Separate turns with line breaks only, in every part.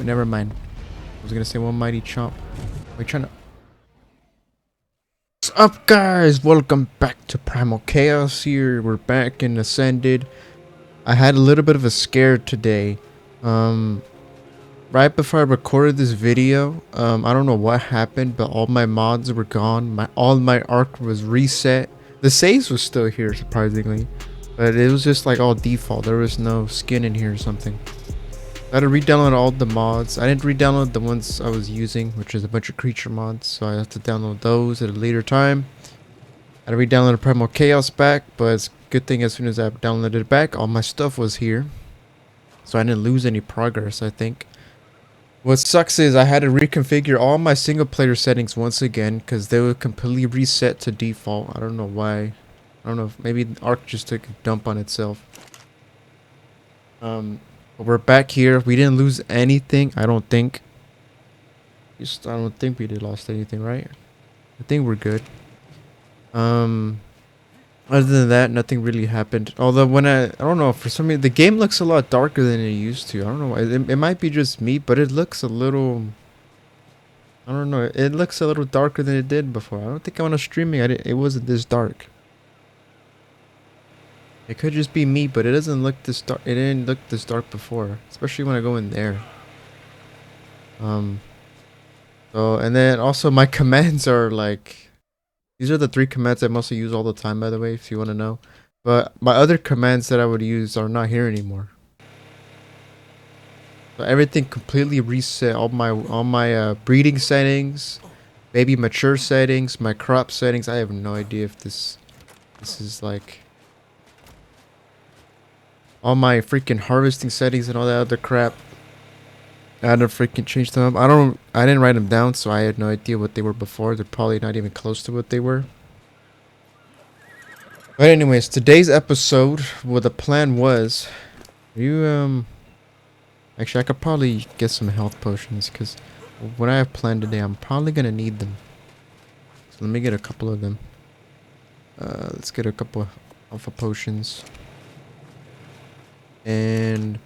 never mind. I was gonna say one mighty chomp. We're trying to. What's up, guys? Welcome back to Primal Chaos. Here we're back in Ascended. I had a little bit of a scare today. Right before I recorded this video, I don't know what happened, but all my mods were gone. All my ARK was reset. The saves was still here, surprisingly, but it was just like all default. There was no skin in here or something. I had to re-download all the mods. I didn't re-download the ones I was using, which is a bunch of creature mods, so I have to download those at a later time. I had to re-download Primal Chaos back, but it's a good thing as soon as I downloaded it back, all my stuff was here. So I didn't lose any progress, I think. What sucks is I had to reconfigure all my single player settings once again, because they were completely reset to default. I don't know why. I don't know if maybe ARK just took a dump on itself. But we're back here. We didn't lose anything, I don't think. I don't think we did lost anything, right? I think we're good. Other than that, nothing really happened. Although when I don't know, for some reason the game looks a lot darker than it used to. I don't know why. It might be just me, but it looks a little, I don't know. It looks a little darker than it did before. I don't think when I was streaming, it wasn't this dark. It could just be me, but it doesn't look this dark. It didn't look this dark before, especially when I go in there. So, and then also my commands are like, these are the 3 commands I mostly use all the time, by the way, if you want to know. But my other commands that I would use are not here anymore. So everything completely reset. All my breeding settings, baby mature settings, my crop settings. I have no idea if this is like all my freaking harvesting settings and all that other crap. I had to freaking change them up. I didn't write them down, so I had no idea what they were before. They're probably not even close to what they were. But anyways, today's episode, what the plan was, actually I could probably get some health potions, because what I have planned today, I'm probably gonna need them. So let me get a couple of them. Let's get a couple alpha potions. And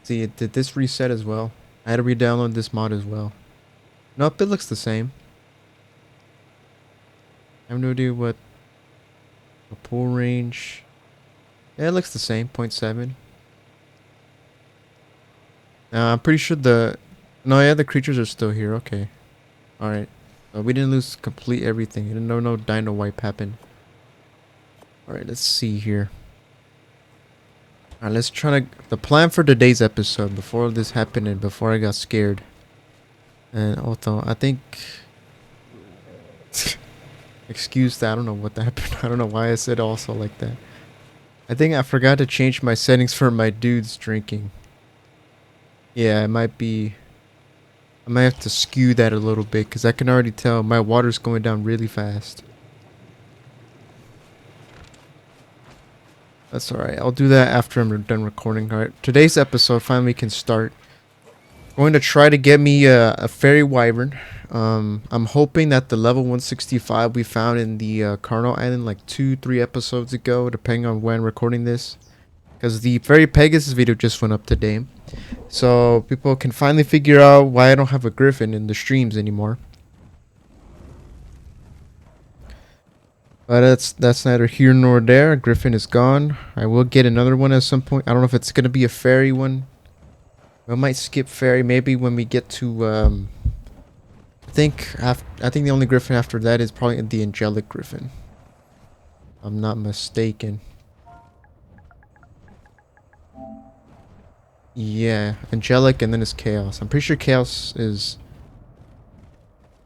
see, did this reset as well? I had to re-download this mod as well. Nope, it looks the same. I have no idea what a pull range. Yeah, it looks the same, 0.7. I'm pretty sure no, yeah, the creatures are still here. Okay, all right. We didn't lose complete everything. No dino wipe happened. All right, let's see here. Alright, let's try to... The plan for today's episode, before this happened and before I got scared. And although, I think... Excuse that, I don't know what that happened. I don't know why I said also like that. I think I forgot to change my settings for my dudes drinking. Yeah, it might be... I might have to skew that a little bit, because I can already tell my water's going down really fast. That's alright. I'll do that after I'm done recording. Alright, today's episode finally can start. I'm going to try to get me a fairy wyvern. I'm hoping that the level 165 we found in the Carnal Island like 2-3 episodes ago, depending on when I'm recording this. Because the Fairy Pegasus video just went up today. So people can finally figure out why I don't have a griffin in the streams anymore. But that's neither here nor there. Griffin is gone. I will get another one at some point. I don't know if it's gonna be a fairy one. We might skip fairy maybe when we get to I think the only griffin after that is probably the angelic griffin. I'm not mistaken. Yeah, angelic and then it's chaos. I'm pretty sure chaos is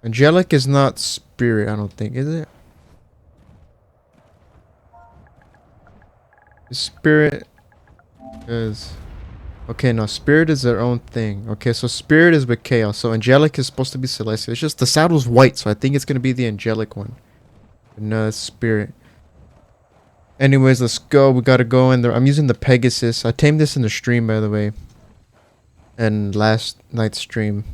angelic is not spirit, I don't think, is it? Spirit is... Okay, no, spirit is their own thing. Okay, so spirit is with chaos. So angelic is supposed to be celestial. It's just the saddle's white, so I think it's going to be the angelic one. But no, it's spirit. Anyways, let's go. We got to go in there. I'm using the Pegasus. I tamed this in the stream, by the way. And last night's stream.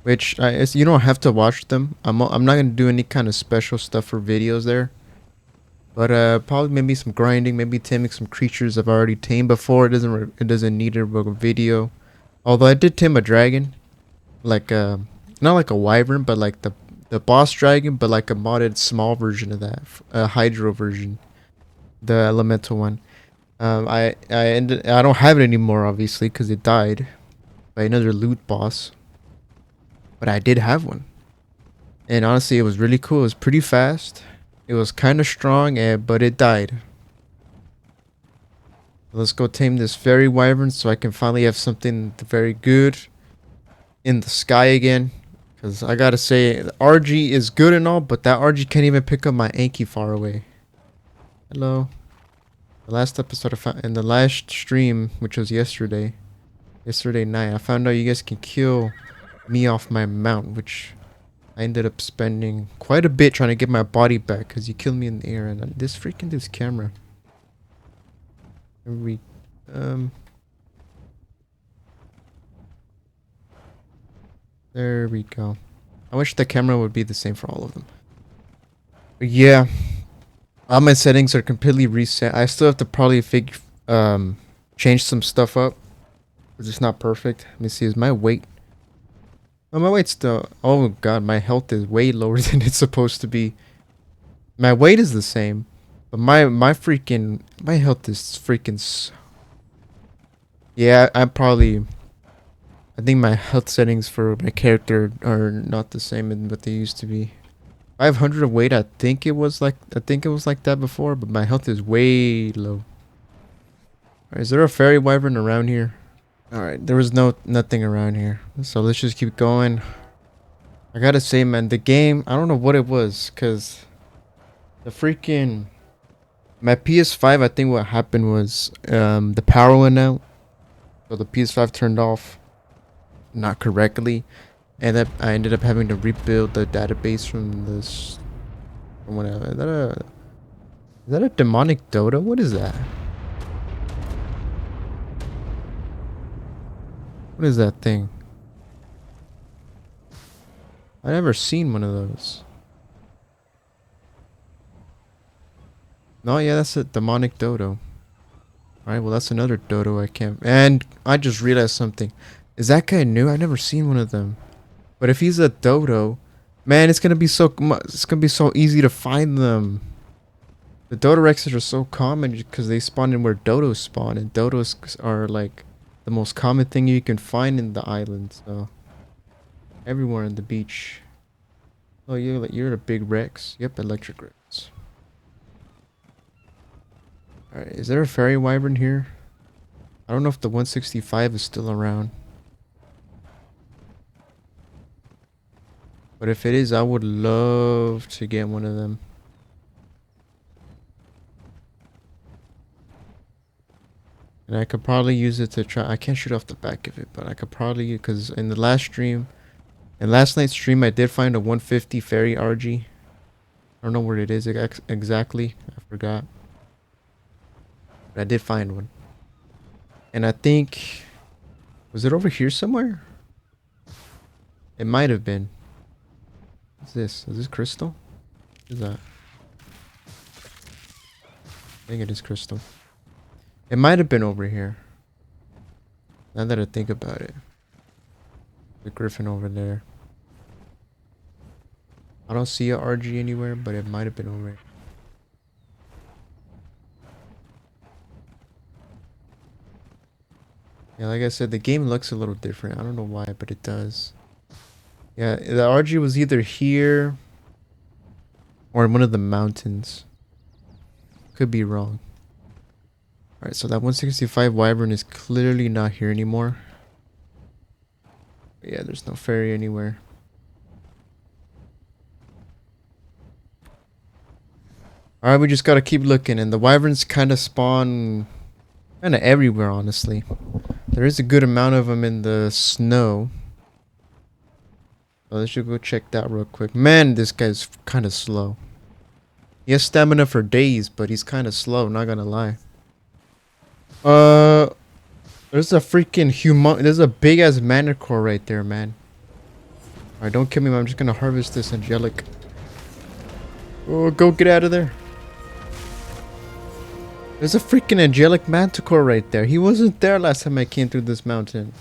Which, you don't have to watch them. I'm not going to do any kind of special stuff for videos there. But probably maybe some grinding, maybe taming some creatures I've already tamed before. It doesn't need a video. Although I did tame a dragon, like not like a wyvern, but like the boss dragon, but like a modded small version of that, a hydro version, the elemental one. I don't have it anymore, obviously, because it died by another loot boss. But I did have one, and honestly, it was really cool. It was pretty fast. It was kind of strong, but it died. Let's go tame this fairy wyvern so I can finally have something very good in the sky again. Because I gotta say, the RG is good and all, but that RG can't even pick up my Anki far away. Hello. The last episode I found in the last stream, which was yesterday night, I found out you guys can kill me off my mount, which I ended up spending quite a bit trying to get my body back because you killed me in the air. And this camera. There we go. I wish the camera would be the same for all of them. But yeah, all my settings are completely reset. I still have to probably change some stuff up because it's not perfect. Let me see. Is my weight? Oh, my weight's still. Oh god, my health is way lower than it's supposed to be. My weight is the same, but my health is freaking. Yeah, I think my health settings for my character are not the same as what they used to be. 500 of weight, I think it was like that before, but my health is way low. Alright, is there a fairy wyvern around here? Alright, there was nothing around here. So let's just keep going. I gotta say, man, the game, I don't know what it was, cause the freaking my PS5, I think what happened was the power went out. So the PS5 turned off not correctly, and I ended up having to rebuild the database from this. From whatever. Is that a demonic dodo? What is that? What is that thing? I never seen one of those. No, yeah, that's a demonic dodo. Alright, well that's another dodo I can't. And I just realized something. Is that guy new? I never seen one of them. But if he's a dodo, man, it's gonna be so easy to find them. The Dodorexes are so common because they spawn in where dodos spawn, and dodos are like the most common thing you can find in the island. So everywhere on the beach. Oh, you're a big Rex. Yep, electric Rex. Alright, is there a fairy wyvern here? I don't know if the 165 is still around. But if it is, I would love to get one of them. And I could probably use it to try. I can't shoot off the back of it, but I could probably, because in the last stream, in last night's stream, I did find a 150 fairy RG. I don't know where it is exactly. I forgot. But I did find one. And I think, was it over here somewhere? It might have been. What's this? Is this crystal? What is that? I think it is crystal. It might have been over here. Now that I think about it. The griffin over there. I don't see a RG anywhere, but it might have been over here. Yeah, like I said, the game looks a little different. I don't know why, but it does. Yeah, the RG was either here or in one of the mountains. Could be wrong. Alright, so that 165 wyvern is clearly not here anymore. Yeah, there's no fairy anywhere. Alright, we just gotta keep looking, and the wyverns kind of spawn kind of everywhere, honestly. There is a good amount of them in the snow. So let's just go check that real quick. Man, this guy's kind of slow. He has stamina for days, but he's kind of slow, not gonna lie. There's a freaking there's a big ass manicore right there, man. Alright, don't kill me, man. I'm just gonna harvest this angelic. Oh, go get out of there. There's a freaking angelic manticore right there. He wasn't there last time I came through this mountain.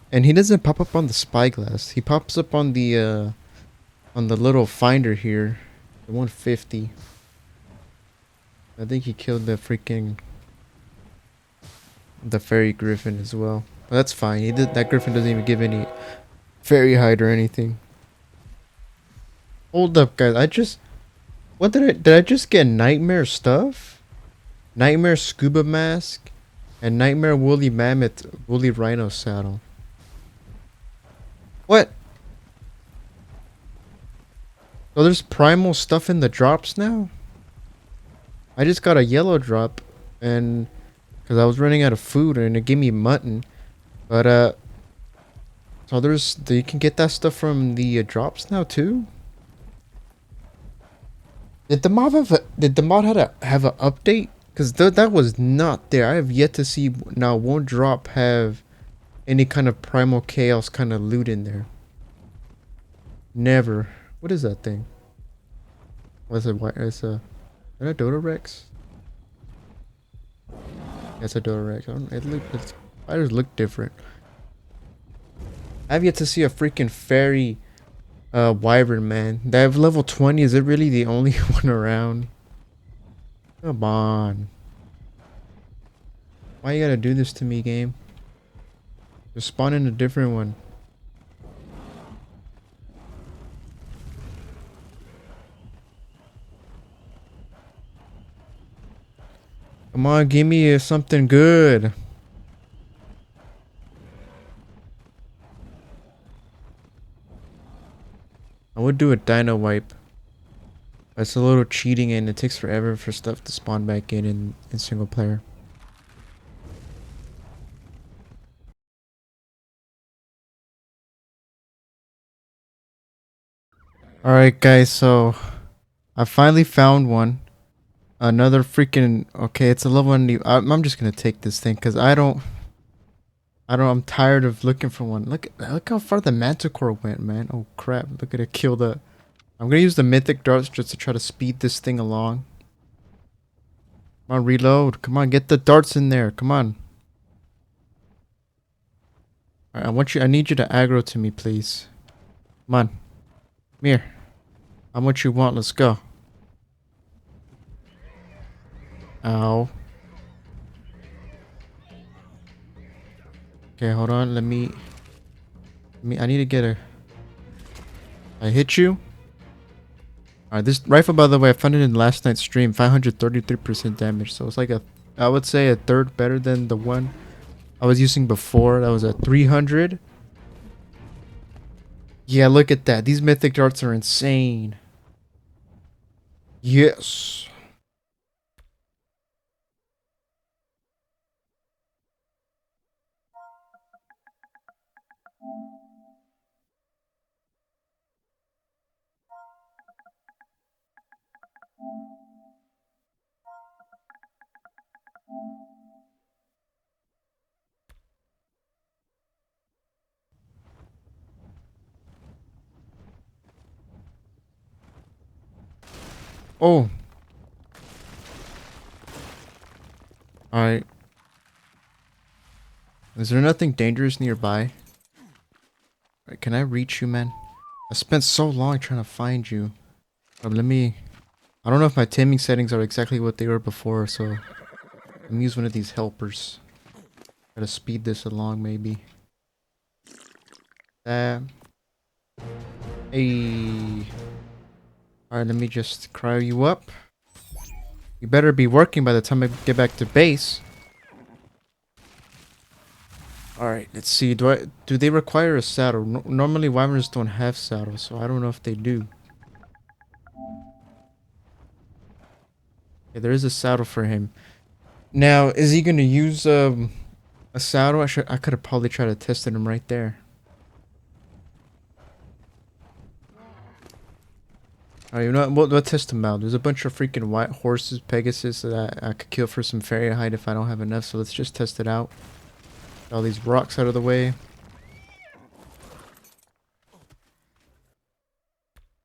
And he doesn't pop up on the spyglass. He pops up on the little finder here. The 150. I think he killed the fairy griffin as well. But that's fine. That griffin doesn't even give any fairy hide or anything. Hold up, guys. What did I just get? Nightmare stuff? Nightmare scuba mask and nightmare woolly mammoth woolly rhino saddle. What? So there's primal stuff in the drops now? I just got a yellow drop and because I was running out of food and it gave me mutton. But so you can get that stuff from the drops now too? Did the mod have an update? Because that was not there. I have yet to see now one drop have any kind of primal chaos kind of loot in there. Never. What is that thing? What's it? It's a. Is that a Dodo Rex? That's a Dodo Rex. Its spiders look different. I have yet to see a freaking fairy wyvern, man. They have level 20. Is it really the only one around? Come on. Why you gotta do this to me, game? Just spawn in a different one. Come on, give me something good. I would do a dino wipe. It's a little cheating and it takes forever for stuff to spawn back in single player. Alright guys, so I finally found one. Another freaking okay, it's a level 1. I'm just gonna take this thing because I'm tired of looking for one. Look how far the manticore went, man. Oh crap, look at it kill the. I'm gonna use the mythic darts just to try to speed this thing along. Come on, reload. Come on, get the darts in there. Come on. Alright, I need you to aggro to me, please. Come on. Come here. How much you want? Let's go. Ow. Okay, hold on. I need to get a. I hit you. Alright, this rifle, by the way, I found it in last night's stream. 533% damage. So it's like I would say a third better than the one I was using before. That was a 300. Yeah, look at that. These mythic darts are insane. Yes. Oh. Alright. Is there nothing dangerous nearby? Alright, can I reach you, man? I spent so long trying to find you. I don't know if my taming settings are exactly what they were before, so let me use one of these helpers. Try to speed this along, maybe. Hey. Alright, let me just cryo you up. You better be working by the time I get back to base. Alright, let's see. Do they require a saddle? Normally wyverns don't have saddles, so I don't know if they do. Yeah, there is a saddle for him. Now, is he gonna use a saddle? I could have probably tried to test him right there. Alright, you know what? We'll test him out. There's a bunch of freaking white horses, Pegasus, that I could kill for some fairy hide if I don't have enough, so let's just test it out. All these rocks out of the way.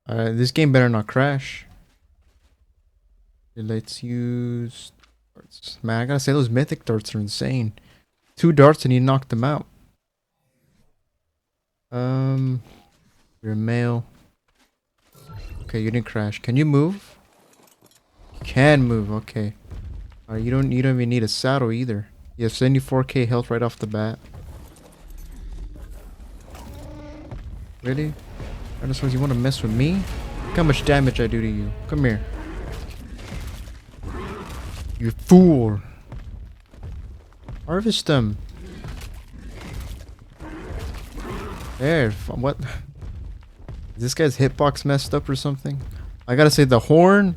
Alright, this game better not crash. Let's use darts. Man, I gotta say those mythic darts are insane. 2 darts and you knocked them out. You're a male. Okay, you didn't crash. Can you move? You can move. Okay. You don't even need a saddle either. You have 74k health right off the bat. Really? I just suppose you want to mess with me? Look how much damage I do to you. Come here. You fool. Harvest them. There. What? Is this guy's hitbox messed up or something? I gotta say the horn.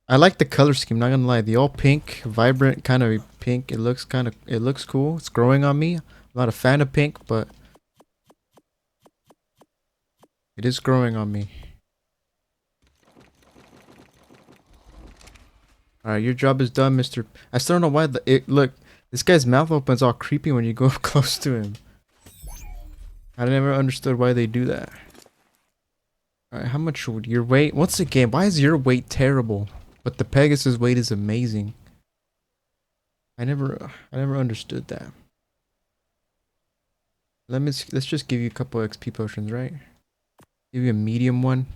I like the color scheme, not gonna lie. The all pink, vibrant kind of pink. It looks cool. It's growing on me. I'm not a fan of pink, but it is growing on me. Alright, your job is done, Mr. I still don't know why look, this guy's mouth opens all creepy when you go up close to him. I never understood why they do that. Alright, how much would your weight? Once again, why is your weight terrible? But the Pegasus weight is amazing. I never understood that. Let's just give you a couple XP potions, right? Give you a medium one.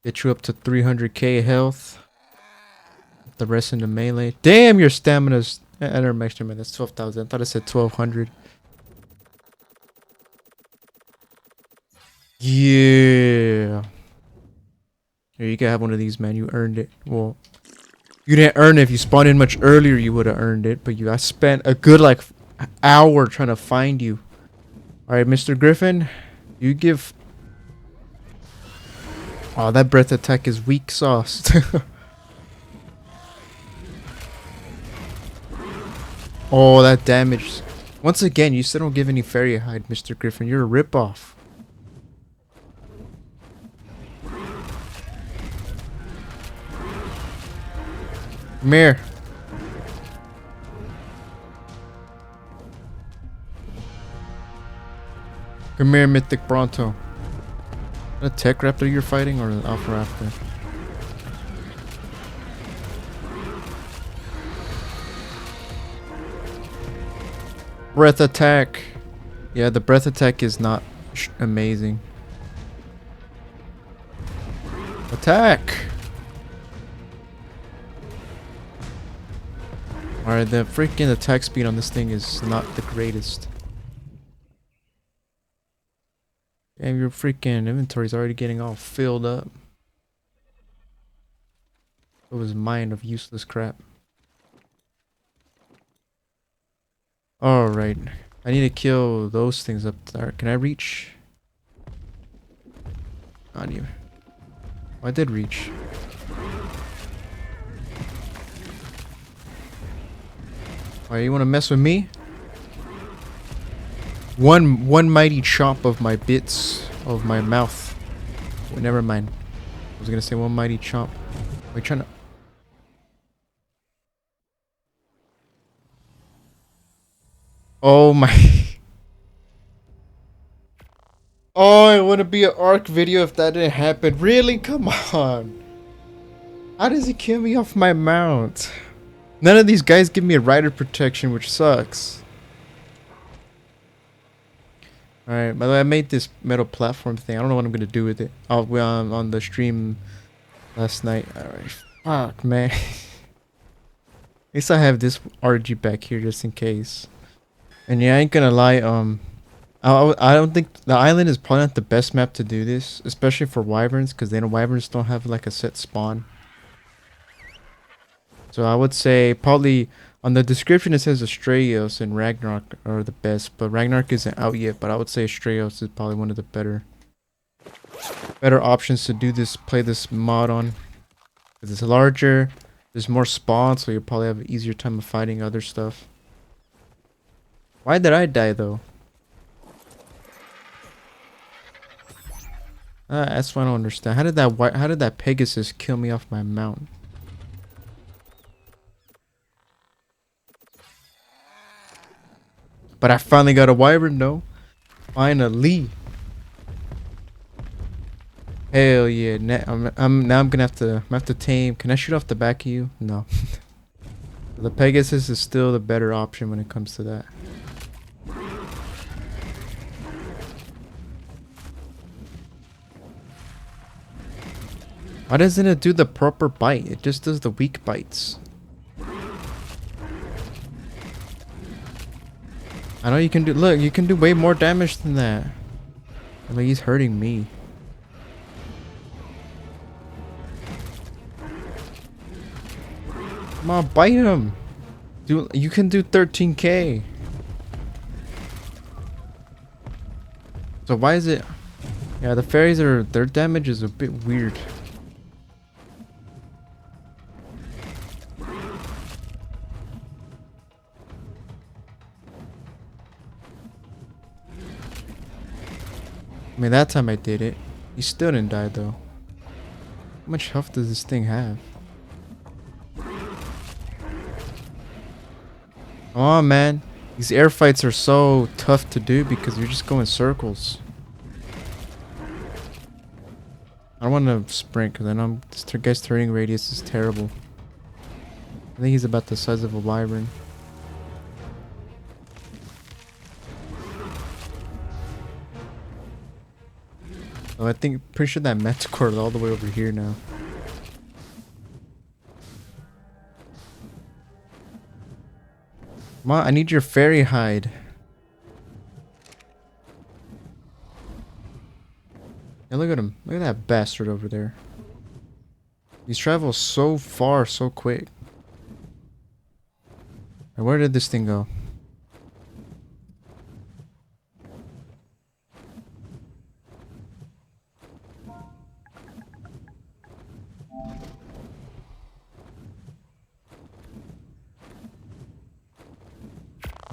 Get you up to 300k health. The rest in the melee. Damn, your stamina's... I don't extra man. That's 12,000. I thought I said 1,200. Yeah. Here, you can have one of these, man. You earned it. Well, you didn't earn it. If you spawned in much earlier, you would have earned it. But I spent a good, like, hour trying to find you. Alright, Mr. Griffin. You give... Oh, that breath attack is weak sauce. Oh, that damage. Once again, you still don't give any fairy hide, Mr. Griffin. You're a ripoff. Come here. Come here, Mythic Bronto. A Tech Raptor you're fighting or an Alpha Raptor? Breath attack. Yeah, the breath attack is not amazing. Attack. Alright, the freaking attack speed on this thing is not the greatest. Damn, your freaking inventory's already getting all filled up. It was mine of useless crap. Alright. I need to kill those things up there. Can I reach? On you. Oh, I did reach. Alright, you wanna mess with me? One mighty chomp of my bits of my mouth. Oh, never mind. I was gonna say one mighty chomp. Are you trying to... Oh my... Oh, it wouldn't be an ARK video if that didn't happen. Really? Come on. How does he kill me off my mount? None of these guys give me a rider protection, which sucks. Alright, by the way, I made this metal platform thing. I don't know what I'm gonna do with it. Oh, on the stream last night. Alright, fuck, man. At least I have this RG back here just in case. And yeah, I ain't gonna lie, I don't think the island is probably not the best map to do this, especially for wyverns, because wyverns don't have like a set spawn. So I would say probably on the description it says Astraeos and Ragnarok are the best, but Ragnarok isn't out yet. But I would say Astraeos is probably one of the better options to do this, play this mod on. Because it's larger, there's more spawns, so you'll probably have an easier time of fighting other stuff. Why did I die though? That's what I don't understand. How did that Pegasus kill me off my mount? But I finally got a wyvern though. Finally. Hell yeah! Now I'm have to tame. Can I shoot off the back of you? No. The Pegasus is still the better option when it comes to that. Why doesn't it do the proper bite? It just does the weak bites. I know you can do. Look, you can do way more damage than that. Like he's hurting me. Come on, bite him. You can do 13k. So why is it? Yeah, the fairies their damage is a bit weird. I mean, that time I did it. He still didn't die though. How much health does this thing have? Oh man, these air fights are so tough to do because you're just going circles. I don't want to sprint because I know this guy's turning radius is terrible. I think he's about the size of a wyvern. Oh, I think pretty sure that Manticore is all the way over here now. Come on, I need your fairy hide. Yeah, look at him. Look at that bastard over there. He's traveled so far, so quick. And where did this thing go?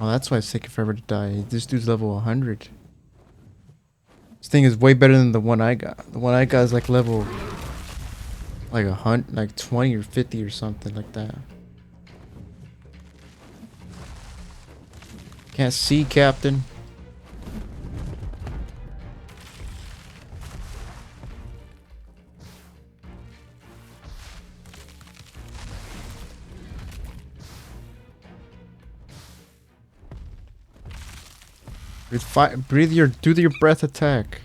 Oh, that's why it's taking forever to die. This dude's level 100. This thing is way better than the one I got. The one I got is like level... like 100, like 20 or 50 or something like that. Can't see, Captain. Do your breath attack.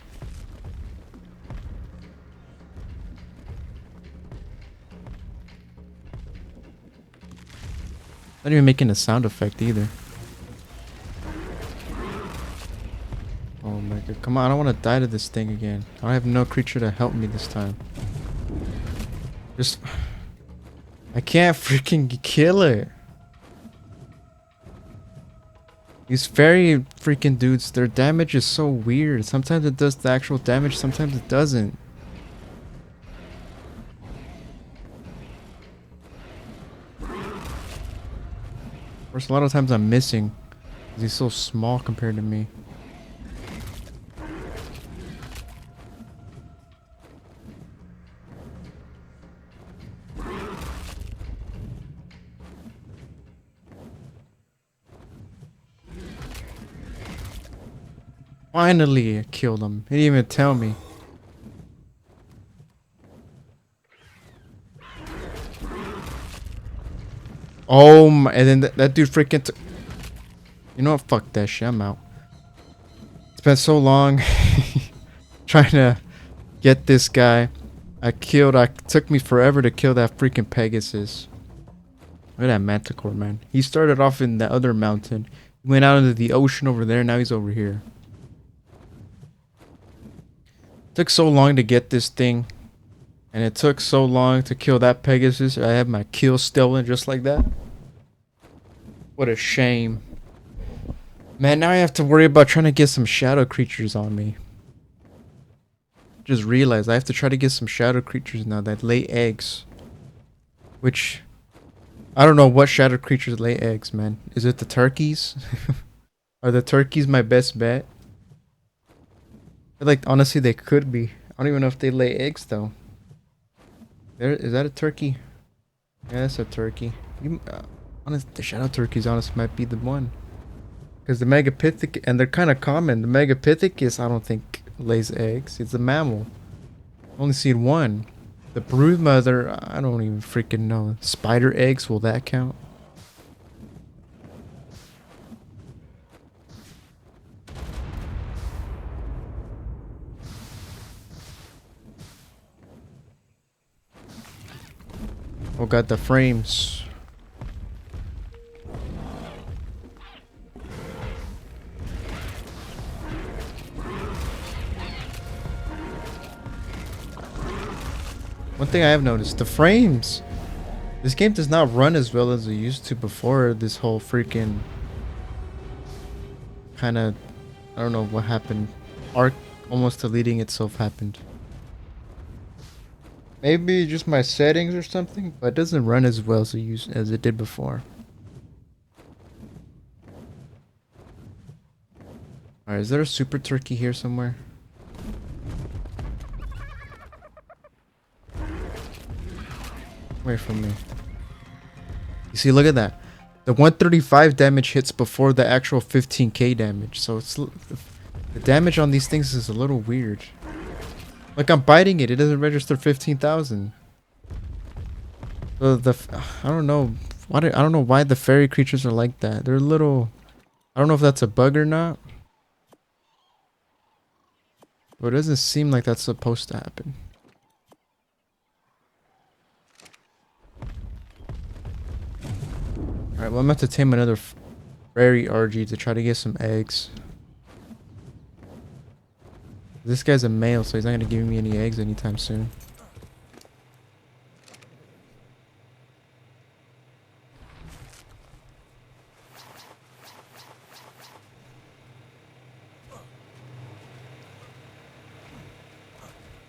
Not even making a sound effect either. Oh my god, come on, I don't want to die to this thing again. I have no creature to help me this time. Just... I can't freaking kill it. These fairy freaking dudes, their damage is so weird. Sometimes it does the actual damage, sometimes it doesn't. Of course, a lot of times I'm missing. 'Cause he's so small compared to me. Finally, I killed him. He didn't even tell me. Oh my, and then that dude freaking you know what, fuck that shit, I'm out. Spent so long trying to get this guy. Took me forever to kill that freaking Pegasus. Look at that Manticore, man. He started off in the other mountain. He went out into the ocean over there, now he's over here. Took so long to get this thing. And it took so long to kill that Pegasus. I have my kill stolen just like that. What a shame. Man, now I have to worry about trying to get some shadow creatures on me. Just realized I have to try to get some shadow creatures now that lay eggs. Which... I don't know what shadow creatures lay eggs, man. Is it the turkeys? Are the turkeys my best bet? Like, honestly, they could be. I don't even know if they lay eggs, though. Is that a turkey? Yeah, that's a turkey. The shadow turkeys, honestly, might be the one. Because the Megapithecus, and they're kind of common. The Megapithecus, I don't think, lays eggs. It's a mammal. Only seen one. The brood mother, I don't even freaking know. Spider eggs, will that count? Oh god, the frames. One thing I have noticed, the frames. This game does not run as well as it used to before this whole freaking kind of, I don't know what happened. ARK almost deleting itself happened. Maybe just my settings or something, but it doesn't run as well as it did before. Alright, is there a super turkey here somewhere? Away from me. You see, look at that. The 135 damage hits before the actual 15k damage, so it's the damage on these things is a little weird. Like I'm biting it, it doesn't register 15,000. So I don't know I don't know why the fairy creatures are like that. They're little. I don't know if that's a bug or not, but it doesn't seem like that's supposed to happen. Alright, well I'm about to tame another fairy RG to try to get some eggs. This guy's a male, so he's not gonna give me any eggs anytime soon.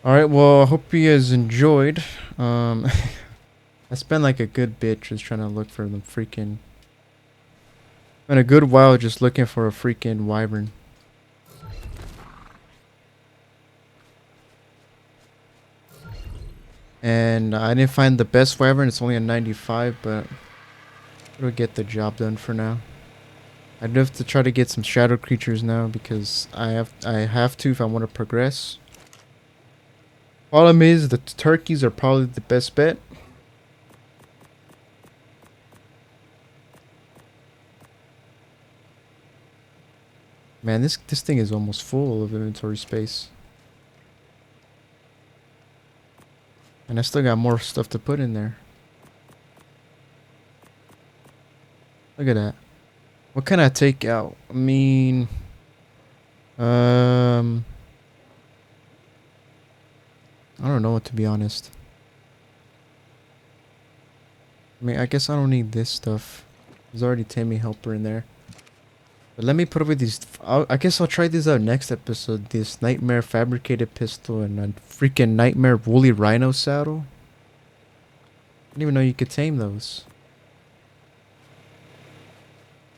Alright, well, I hope you guys enjoyed. I spent like a good bit just trying to look for the freaking... Spent a good while just looking for a freaking wyvern. And I didn't find the best wyvern, it's only a 95, but it'll get the job done for now. I'd have to try to get some shadow creatures now because I have to if I want to progress. Problem is the turkeys are probably the best bet. Man, this thing is almost full of inventory space. And I still got more stuff to put in there. Look at that. What can I take out? I mean... I don't know what, to be honest. I mean, I guess I don't need this stuff. There's already Tammy Helper in there. But let me put away these... I guess I'll try these out next episode. This Nightmare Fabricated Pistol and a freaking Nightmare Woolly Rhino Saddle. I didn't even know you could tame those.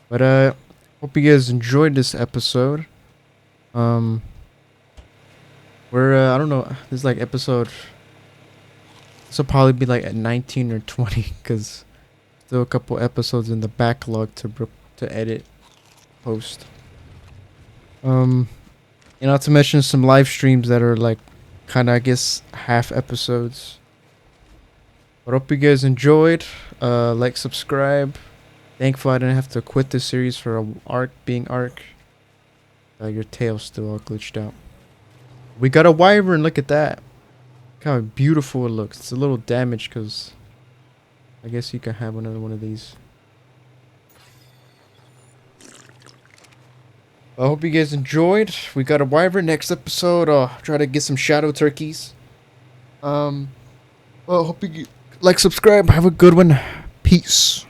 But hope you guys enjoyed this episode. We're I don't know, this is like episode... This will probably be like at 19 or 20 because still a couple episodes in the backlog to edit, post. Not to mention some live streams that are like kind of, I guess, half episodes. But hope you guys enjoyed. Like, subscribe. Thankful I didn't have to quit this series for ARK being ARK. Your tail's still all glitched out. We got a wyvern, look at that. Look how beautiful it looks. It's a little damaged because I guess you can have another one of these. I hope you guys enjoyed. We got a wyvern. Next episode, I'll try to get some shadow turkeys. Well, hope you like, subscribe. Have a good one. Peace.